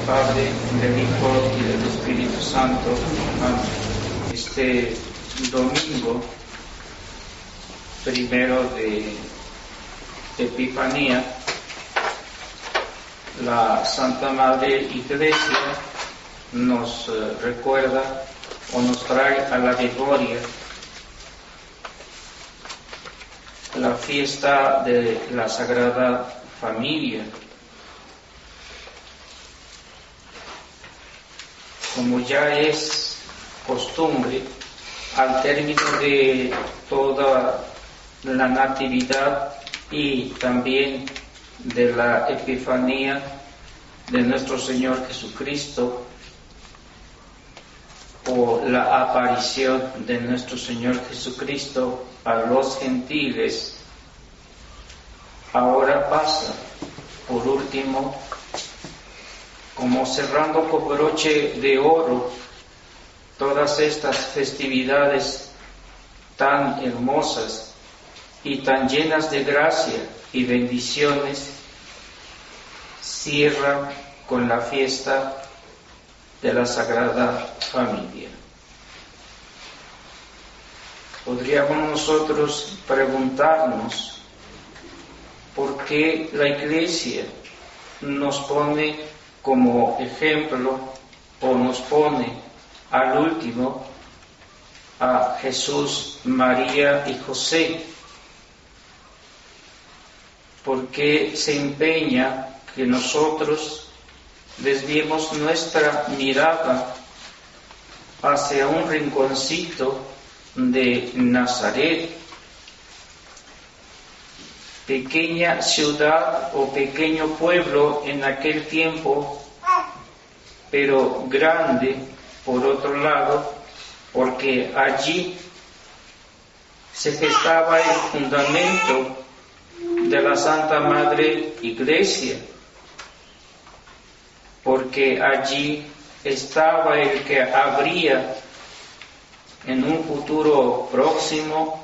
Padre, del Hijo y del Espíritu Santo. Amén. Este domingo, primero de Epifanía, la Santa Madre Iglesia nos recuerda o nos trae a la memoria la fiesta de la Sagrada Familia. Como ya es costumbre, al término de toda la Natividad y también de la Epifanía de nuestro Señor Jesucristo, o la aparición de nuestro Señor Jesucristo a los gentiles, ahora pasa, por último, como cerrando con broche de oro todas estas festividades tan hermosas y tan llenas de gracia y bendiciones, cierra con la fiesta de la Sagrada Familia. Podríamos nosotros preguntarnos por qué la Iglesia nos pone como ejemplo o nos pone al último a Jesús, María y José. ¿Por qué se empeña que nosotros desviemos nuestra mirada hacia un rinconcito de Nazaret, pequeña ciudad o pequeño pueblo en aquel tiempo, pero grande por otro lado, porque allí se gestaba el fundamento de la Santa Madre Iglesia, porque allí estaba el que habría en un futuro próximo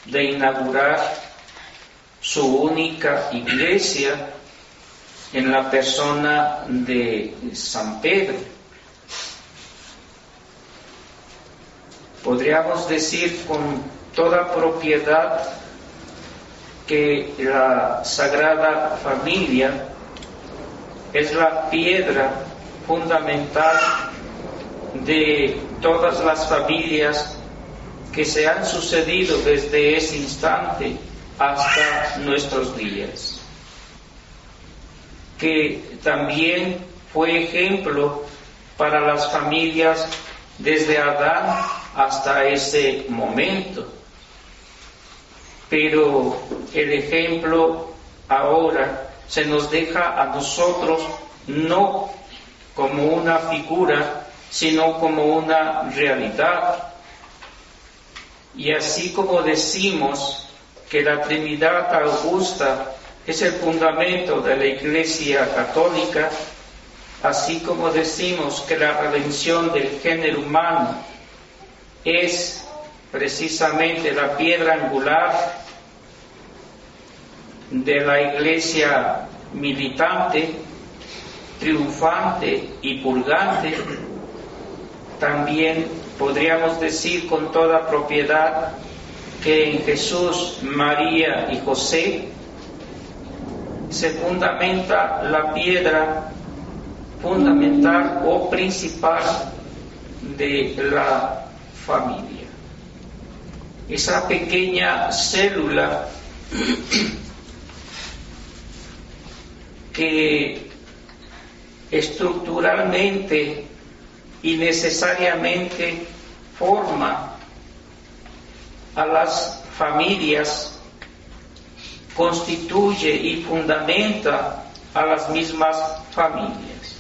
de inaugurar su única iglesia en la persona de San Pedro. Podríamos decir con toda propiedad que la Sagrada Familia es la piedra fundamental de todas las familias que se han sucedido desde ese instante hasta nuestros días, que también fue ejemplo para las familias desde Adán hasta ese momento. Pero el ejemplo ahora se nos deja a nosotros no como una figura, sino como una realidad. Y así como decimos que la Trinidad Augusta es el fundamento de la Iglesia Católica, así como decimos que la redención del género humano es precisamente la piedra angular de la Iglesia militante, triunfante y purgante, también podríamos decir con toda propiedad que en Jesús, María y José se fundamenta la piedra fundamental o principal de la familia. Esa pequeña célula que estructuralmente y necesariamente forma a las familias, constituye y fundamenta a las mismas familias.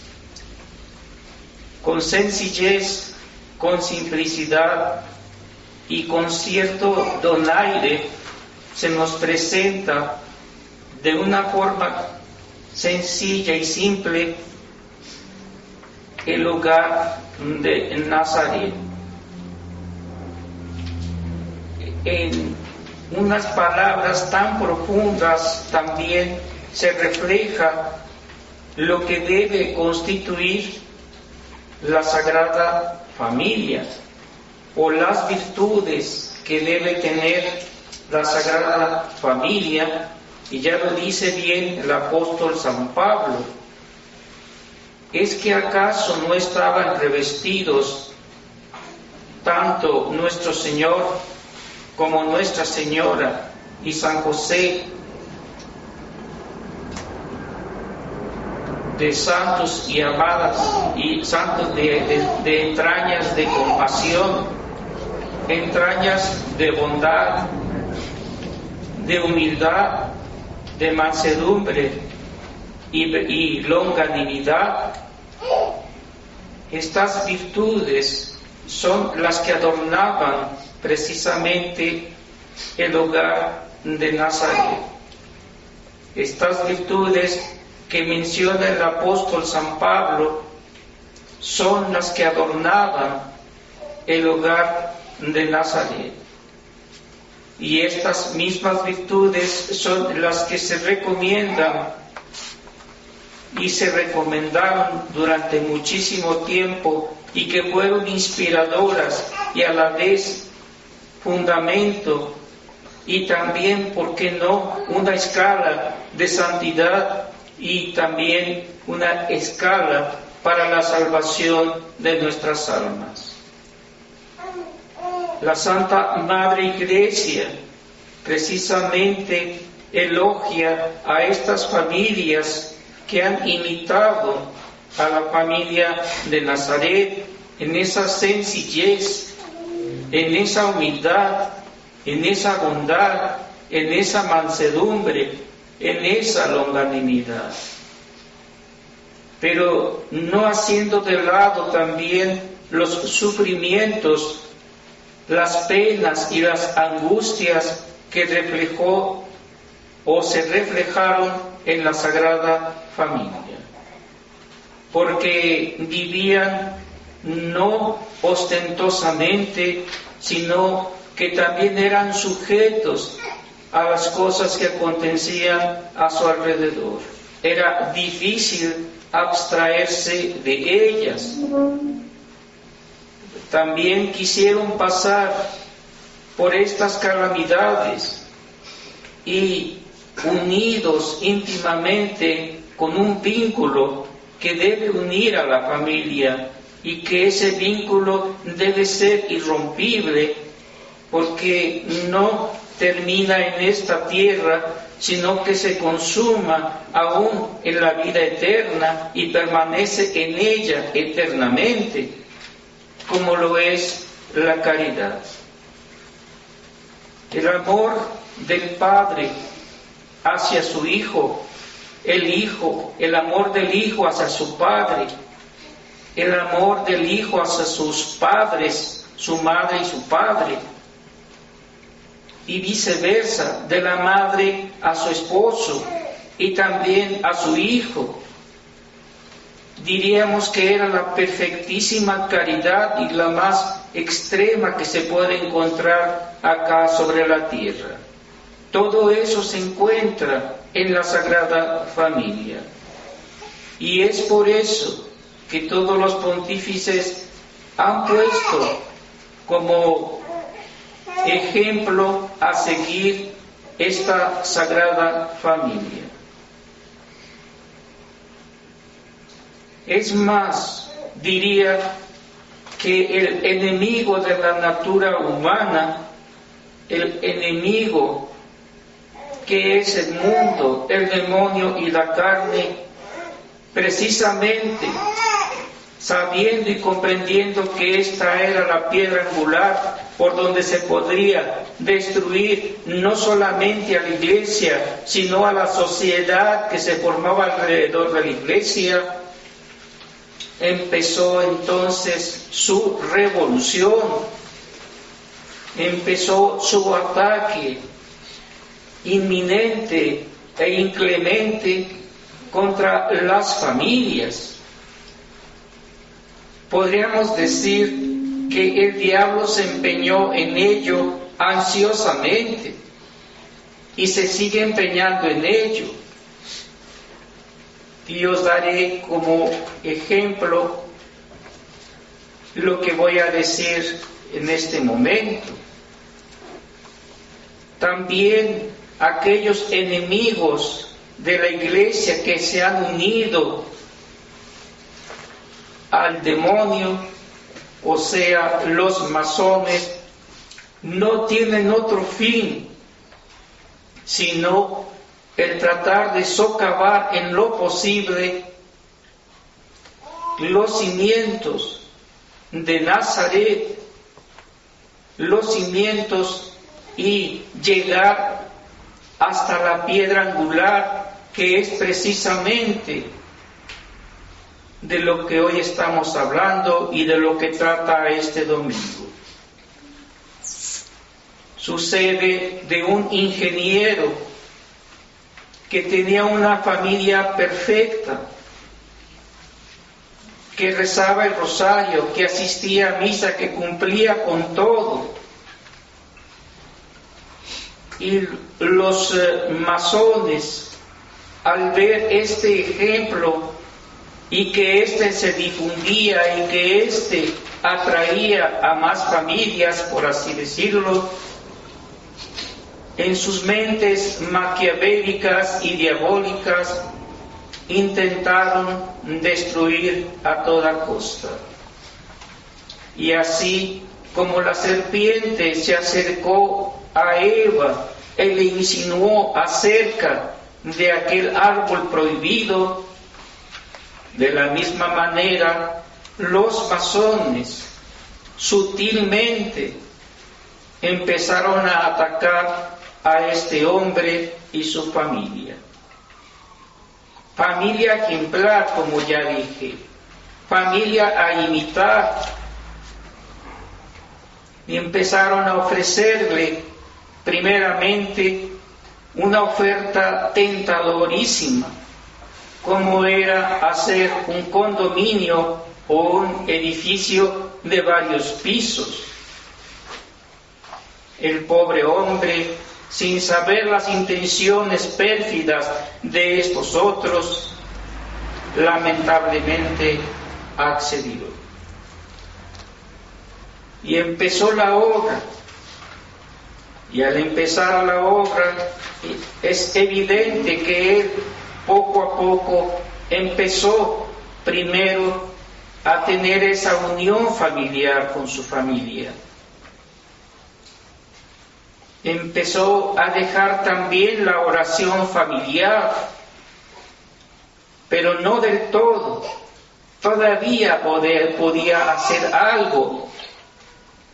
Con sencillez, con simplicidad y con cierto donaire se nos presenta de una forma sencilla y simple el hogar de Nazaret. En unas palabras tan profundas también se refleja lo que debe constituir la Sagrada Familia, o las virtudes que debe tener la Sagrada Familia, y ya lo dice bien el apóstol San Pablo. ¿Es que acaso no estaban revestidos tanto nuestro Señor como Nuestra Señora y San José de santos y amadas y santos de entrañas de compasión, entrañas de bondad, de humildad, de mansedumbre y longanimidad? Estas virtudes son las que adornaban precisamente el hogar de Nazaret. Estas virtudes que menciona el apóstol San Pablo son las que adornaban el hogar de Nazaret. Y estas mismas virtudes son las que se recomiendan y se recomendaron durante muchísimo tiempo, y que fueron inspiradoras y a la vez fundamento y también, ¿por qué no?, una escala de santidad y también una escala para la salvación de nuestras almas. La Santa Madre Iglesia precisamente elogia a estas familias que han imitado a la familia de Nazaret en esa sencillez, en esa humildad, en esa bondad, en esa mansedumbre, en esa longanimidad. Pero no haciendo de lado también los sufrimientos, las penas y las angustias que reflejó o se reflejaron en la Sagrada Familia, porque vivían no ostentosamente, sino que también eran sujetos a las cosas que acontecían a su alrededor. Era difícil abstraerse de ellas. También quisieron pasar por estas calamidades y unidos íntimamente con un vínculo que debe unir a la familia, y que ese vínculo debe ser irrompible, porque no termina en esta tierra, sino que se consuma aún en la vida eterna y permanece en ella eternamente, como lo es la caridad. El amor del Padre hacia su Hijo, el amor del Hijo hacia su Padre, el amor del Hijo hacia sus padres, su madre y su padre, y viceversa, de la madre a su esposo y también a su hijo. Diríamos que era la perfectísima caridad y la más extrema que se puede encontrar acá sobre la tierra. Todo eso se encuentra en la Sagrada Familia. Y es por eso que todos los pontífices han puesto como ejemplo a seguir esta Sagrada Familia. Es más, diría que el enemigo de la natura humana, el enemigo que es el mundo, el demonio y la carne, precisamente sabiendo y comprendiendo que esta era la piedra angular por donde se podría destruir no solamente a la Iglesia, sino a la sociedad que se formaba alrededor de la Iglesia, empezó entonces su revolución, empezó su ataque inminente e inclemente contra las familias. Podríamos decir que el diablo se empeñó en ello ansiosamente y se sigue empeñando en ello. Y os daré como ejemplo lo que voy a decir en este momento. También aquellos enemigos de la iglesia que se han unido al demonio, o sea, los masones, no tienen otro fin sino el tratar de socavar en lo posible los cimientos de Nazaret, los cimientos, y llegar hasta la piedra angular, que es precisamente de lo que hoy estamos hablando y de lo que trata este domingo. Sucede de un ingeniero que tenía una familia perfecta, que rezaba el rosario, que asistía a misa, que cumplía con todo. Y los masones, al ver este ejemplo y que éste se difundía y que éste atraía a más familias, por así decirlo, en sus mentes maquiavélicas y diabólicas intentaron destruir a toda costa. Y así como la serpiente se acercó a Eva y le insinuó acerca de aquel árbol prohibido, de la misma manera los masones sutilmente empezaron a atacar a este hombre y su familia. Familia ejemplar, como ya dije, familia a imitar. Y empezaron a ofrecerle primeramente una oferta tentadorísima, como era hacer un condominio o un edificio de varios pisos. El pobre hombre, sin saber las intenciones pérfidas de estos otros, lamentablemente accedió. Y empezó la obra. Y al empezar la obra, es evidente que él poco a poco empezó primero a tener esa unión familiar con su familia. Empezó a dejar también la oración familiar, pero no del todo. Todavía podía hacer algo,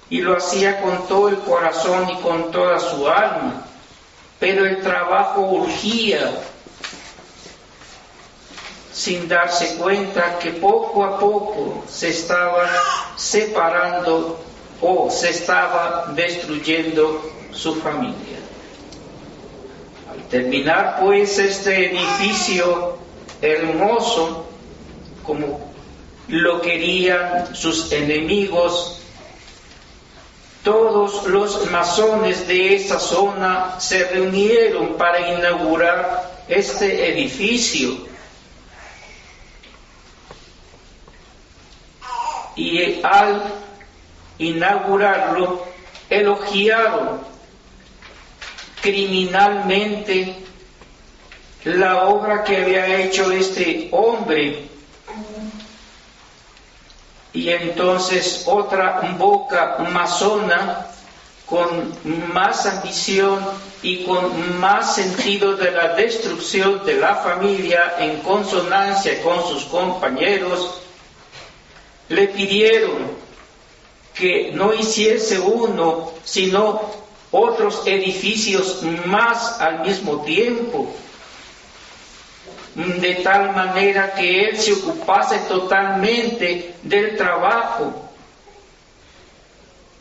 y lo hacía con todo el corazón y con toda su alma, pero el trabajo urgía, sin darse cuenta que poco a poco se estaba separando o se estaba destruyendo su familia. Al terminar pues este edificio hermoso, como lo querían sus enemigos, todos los masones de esa zona se reunieron para inaugurar este edificio. Y al inaugurarlo, elogiaron criminalmente la obra que había hecho este hombre. Y entonces otra boca masona, con más ambición y con más sentido de la destrucción de la familia, en consonancia con sus compañeros, le pidieron que no hiciese uno, sino otros edificios más al mismo tiempo, de tal manera que él se ocupase totalmente del trabajo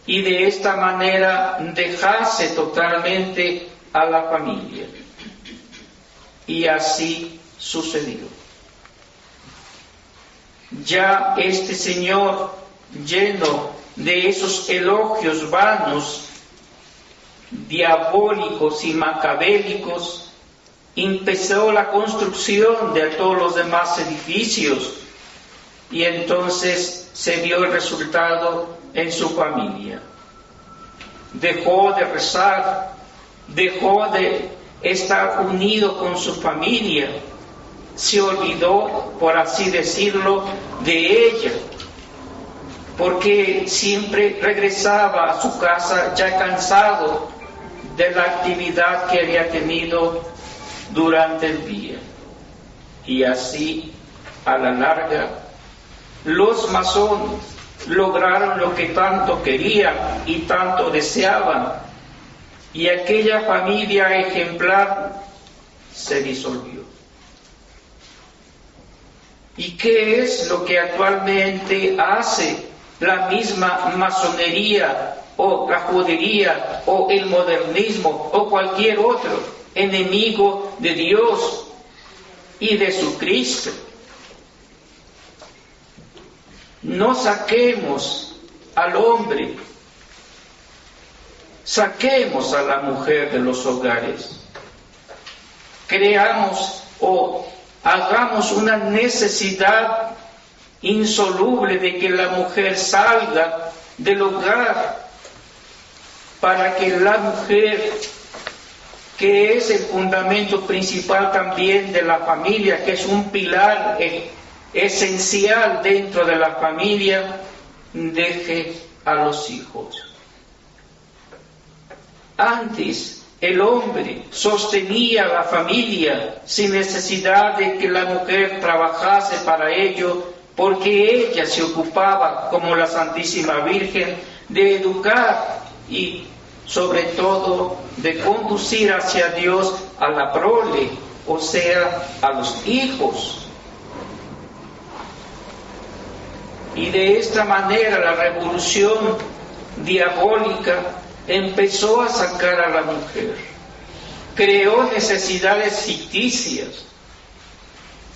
y de esta manera dejase totalmente a la familia. Y así sucedió. Ya este señor, lleno de esos elogios vanos, diabólicos y macabélicos, empezó la construcción de todos los demás edificios y entonces se vio el resultado en su familia. Dejó de rezar, dejó de estar unido con su familia, se olvidó, por así decirlo, de ella, porque siempre regresaba a su casa ya cansado de la actividad que había tenido durante el día. Y así, a la larga, los masones lograron lo que tanto querían y tanto deseaban, y aquella familia ejemplar se disolvió. ¿Y qué es lo que actualmente hace la misma masonería o la judería o el modernismo o cualquier otro enemigo de Dios y de su Cristo? No saquemos al hombre, saquemos a la mujer de los hogares, creamos o hagamos una necesidad insoluble de que la mujer salga del hogar, para que la mujer, que es el fundamento principal también de la familia, que es un pilar esencial dentro de la familia, deje a los hijos. Antes el hombre sostenía la familia sin necesidad de que la mujer trabajase para ello, porque ella se ocupaba, como la Santísima Virgen, de educar y sobre todo de conducir hacia Dios a la prole, o sea, a los hijos. Y de esta manera la revolución diabólica empezó a sacar a la mujer. Creó necesidades ficticias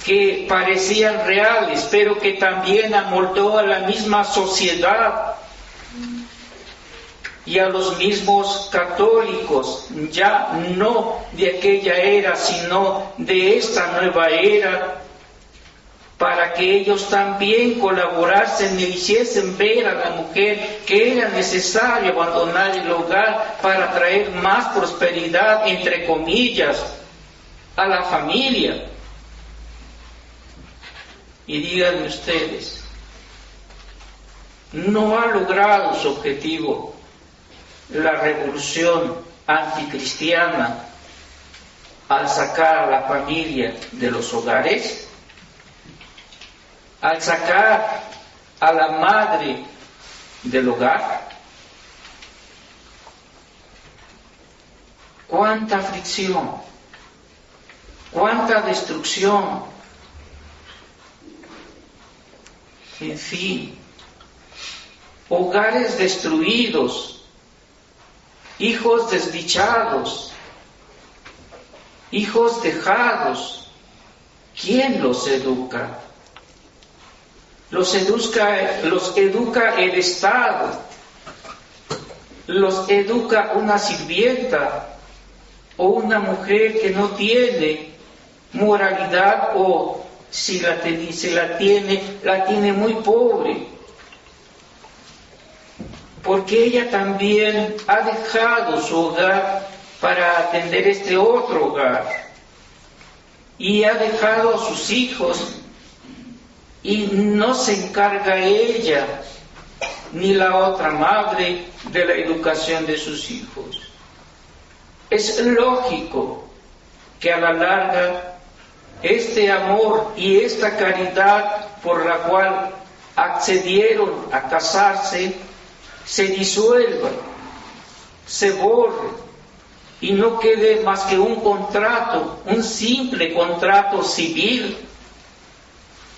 que parecían reales, pero que también amoldó a la misma sociedad y a los mismos católicos, ya no de aquella era, sino de esta nueva era, para que ellos también colaborasen y hiciesen ver a la mujer que era necesario abandonar el hogar para traer más prosperidad, entre comillas, a la familia. Y díganme ustedes, ¿no ha logrado su objetivo la revolución anticristiana al sacar a la familia de los hogares? Al sacar a la madre del hogar. Cuánta aflicción, cuánta destrucción, en fin, hogares destruidos, hijos desdichados, hijos dejados. ¿Quién los educa? Los educa el Estado, los educa una sirvienta o una mujer que no tiene moralidad, o si la tiene muy pobre, porque ella también ha dejado su hogar para atender este otro hogar y ha dejado a sus hijos. Y no se encarga ella ni la otra madre de la educación de sus hijos. Es lógico que a la larga este amor y esta caridad por la cual accedieron a casarse se disuelva, se borre y no quede más que un contrato, un simple contrato civil,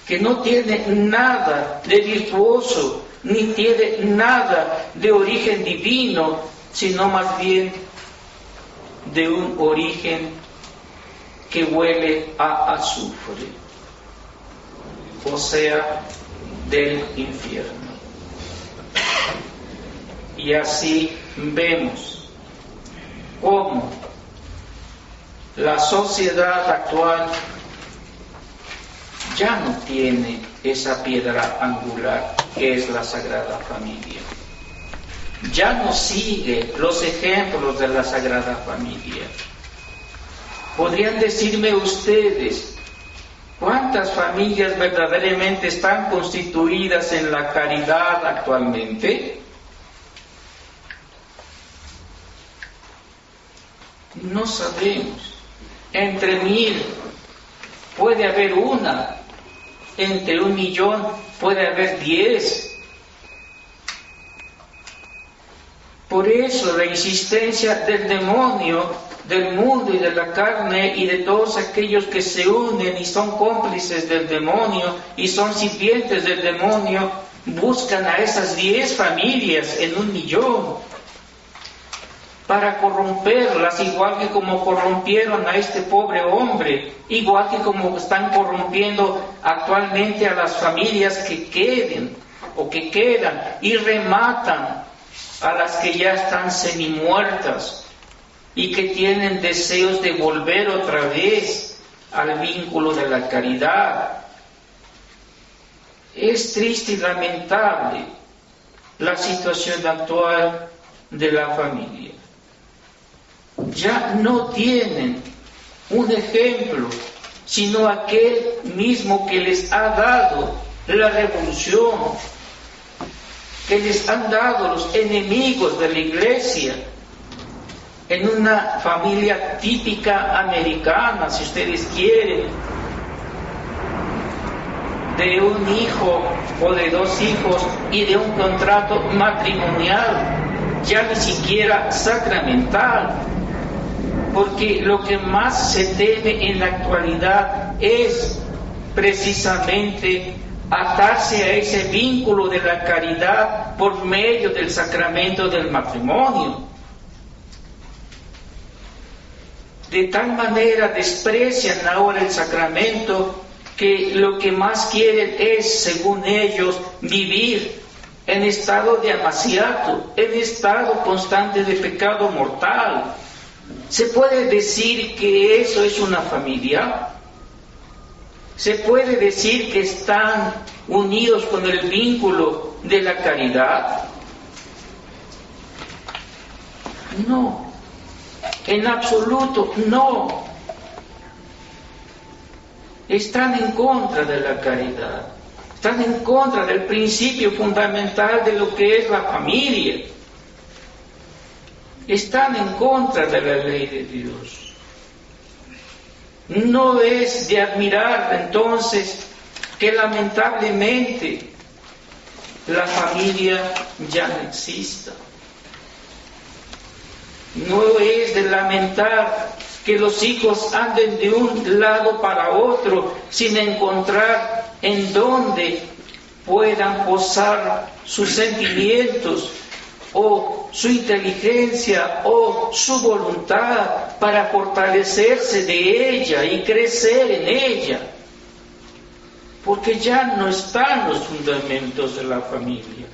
que no tiene nada de virtuoso, ni tiene nada de origen divino, sino más bien de un origen que huele a azufre, o sea, del infierno. Y así vemos cómo la sociedad actual ya no tiene esa piedra angular que es la Sagrada Familia. Ya no sigue los ejemplos de la Sagrada Familia. ¿Podrían decirme ustedes cuántas familias verdaderamente están constituidas en la caridad actualmente? No sabemos. Entre 1000 puede haber una, entre 1.000.000 puede haber 10. Por eso la insistencia del demonio, del mundo y de la carne y de todos aquellos que se unen y son cómplices del demonio y son sirvientes del demonio, buscan a esas 10 familias en 1.000.000 para corromperlas, igual que como corrompieron a este pobre hombre, igual que como están corrompiendo actualmente a las familias que queden o que quedan y rematan a las que ya están semimuertas y que tienen deseos de volver otra vez al vínculo de la caridad. Es triste y lamentable la situación actual de la familia. Ya no tienen un ejemplo, sino aquel mismo que les ha dado la revolución, que les han dado los enemigos de la Iglesia, en una familia típica americana, si ustedes quieren, de un hijo o de 2 hijos y de un contrato matrimonial, ya ni siquiera sacramental, porque lo que más se teme en la actualidad es precisamente atarse a ese vínculo de la caridad por medio del sacramento del matrimonio. De tal manera desprecian ahora el sacramento que lo que más quieren es, según ellos, vivir en estado de amaciato, en estado constante de pecado mortal. ¿Se puede decir que eso es una familia? ¿Se puede decir que están unidos con el vínculo de la caridad? No, en absoluto no. Están en contra de la caridad, están en contra del principio fundamental de lo que es la familia. Están en contra de la ley de Dios. No es de admirar entonces que lamentablemente la familia ya no exista. No es de lamentar que los hijos anden de un lado para otro sin encontrar en dónde puedan posar sus sentimientos o su inteligencia o su voluntad para fortalecerse de ella y crecer en ella, porque ya no están los fundamentos de la familia,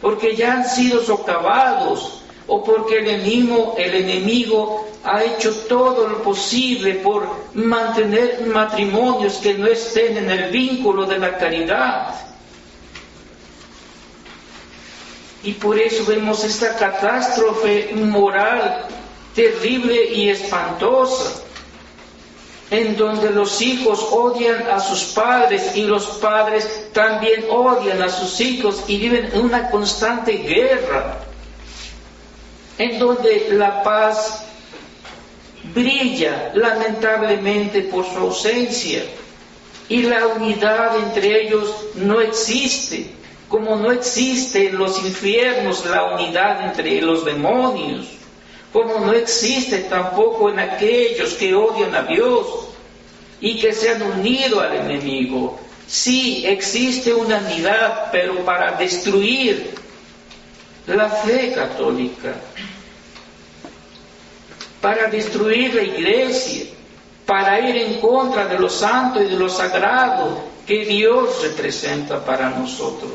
porque ya han sido socavados, o porque el enemigo ha hecho todo lo posible por mantener matrimonios que no estén en el vínculo de la caridad. Y por eso vemos esta catástrofe moral terrible y espantosa, en donde los hijos odian a sus padres y los padres también odian a sus hijos y viven en una constante guerra, en donde la paz brilla lamentablemente por su ausencia y la unidad entre ellos no existe. Como no existe en los infiernos la unidad entre los demonios, como no existe tampoco en aquellos que odian a Dios y que se han unido al enemigo. Sí existe una unidad, pero para destruir la fe católica, para destruir la Iglesia, para ir en contra de lo santo y de lo sagrado que Dios representa para nosotros.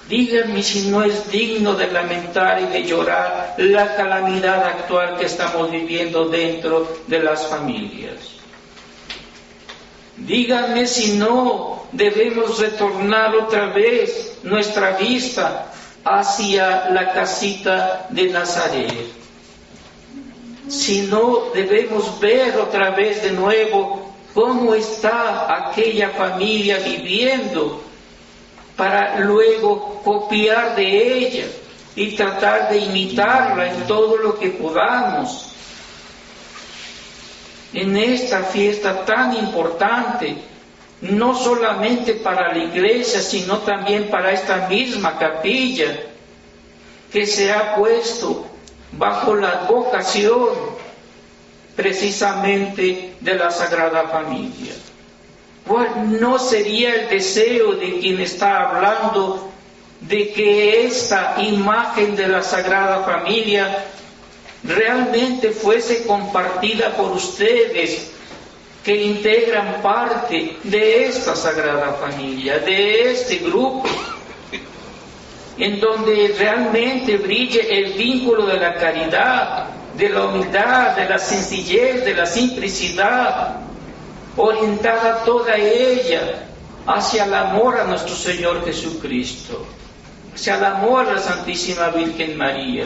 Díganme si no es digno de lamentar y de llorar la calamidad actual que estamos viviendo dentro de las familias. Díganme si no debemos retornar otra vez nuestra vista hacia la casita de Nazaret. Si no debemos ver otra vez de nuevo cómo está aquella familia viviendo, para luego copiar de ella y tratar de imitarla en todo lo que podamos. En esta fiesta tan importante, no solamente para la iglesia, sino también para esta misma capilla, que se ha puesto bajo la vocación precisamente de la Sagrada Familia. ¿Cuál no sería el deseo de quien está hablando de que esta imagen de la Sagrada Familia realmente fuese compartida por ustedes, que integran parte de esta Sagrada Familia, de este grupo, en donde realmente brille el vínculo de la caridad, de la humildad, de la sencillez, de la simplicidad, orientada toda ella hacia el amor a nuestro Señor Jesucristo, hacia el amor a la Santísima Virgen María,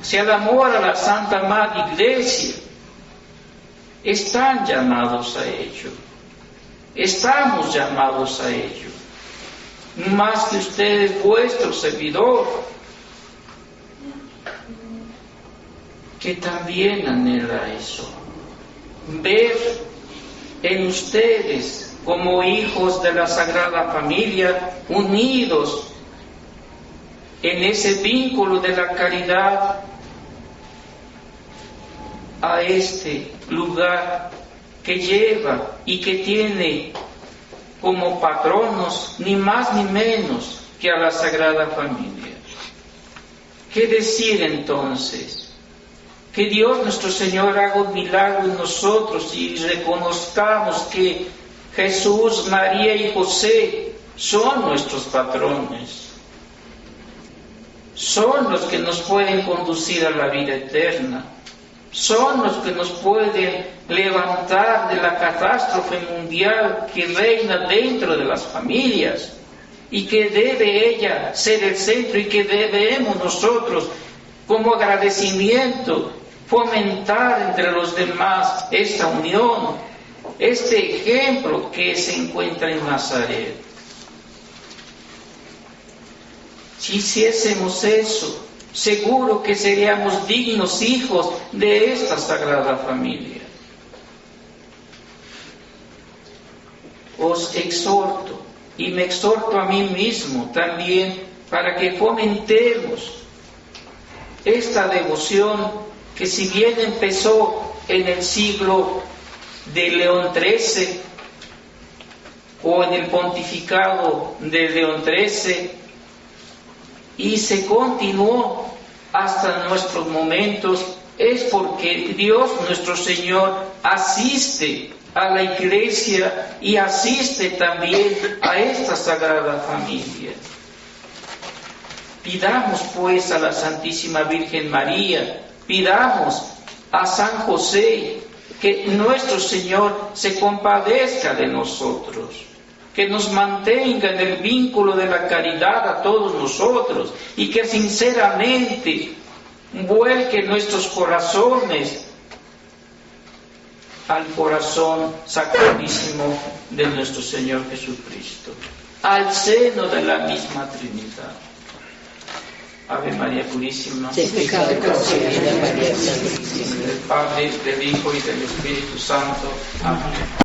hacia el amor a la Santa Madre Iglesia. Están llamados a ello, estamos llamados a ello, más que ustedes, vuestro servidor, que también anhela eso, ver en ustedes como hijos de la Sagrada Familia, unidos en ese vínculo de la caridad a este lugar que lleva y que tiene como patronos ni más ni menos que a la Sagrada Familia. ¿Qué decir entonces? Que Dios nuestro Señor haga un milagro en nosotros y reconozcamos que Jesús, María y José son nuestros patrones. Son los que nos pueden conducir a la vida eterna. Son los que nos pueden levantar de la catástrofe mundial que reina dentro de las familias y que debe ella ser el centro y que debemos nosotros, como agradecimiento, fomentar entre los demás esta unión, este ejemplo que se encuentra en Nazaret. Si hiciésemos eso, seguro que seríamos dignos hijos de esta Sagrada Familia. Os exhorto, y me exhorto a mí mismo también, para que fomentemos esta devoción que, si bien empezó en el siglo de León XIII o en el pontificado de León XIII, y se continuó hasta nuestros momentos, es porque Dios nuestro Señor asiste a la Iglesia y asiste también a esta Sagrada Familia. Pidamos pues a la Santísima Virgen María, pidamos a San José, que nuestro Señor se compadezca de nosotros, que nos mantenga en el vínculo de la caridad a todos nosotros y que sinceramente vuelque nuestros corazones al corazón sacradísimo de nuestro Señor Jesucristo, al seno de la misma Trinidad. Ave María Purísima, del Padre, del Hijo y del Espíritu Santo. Amén.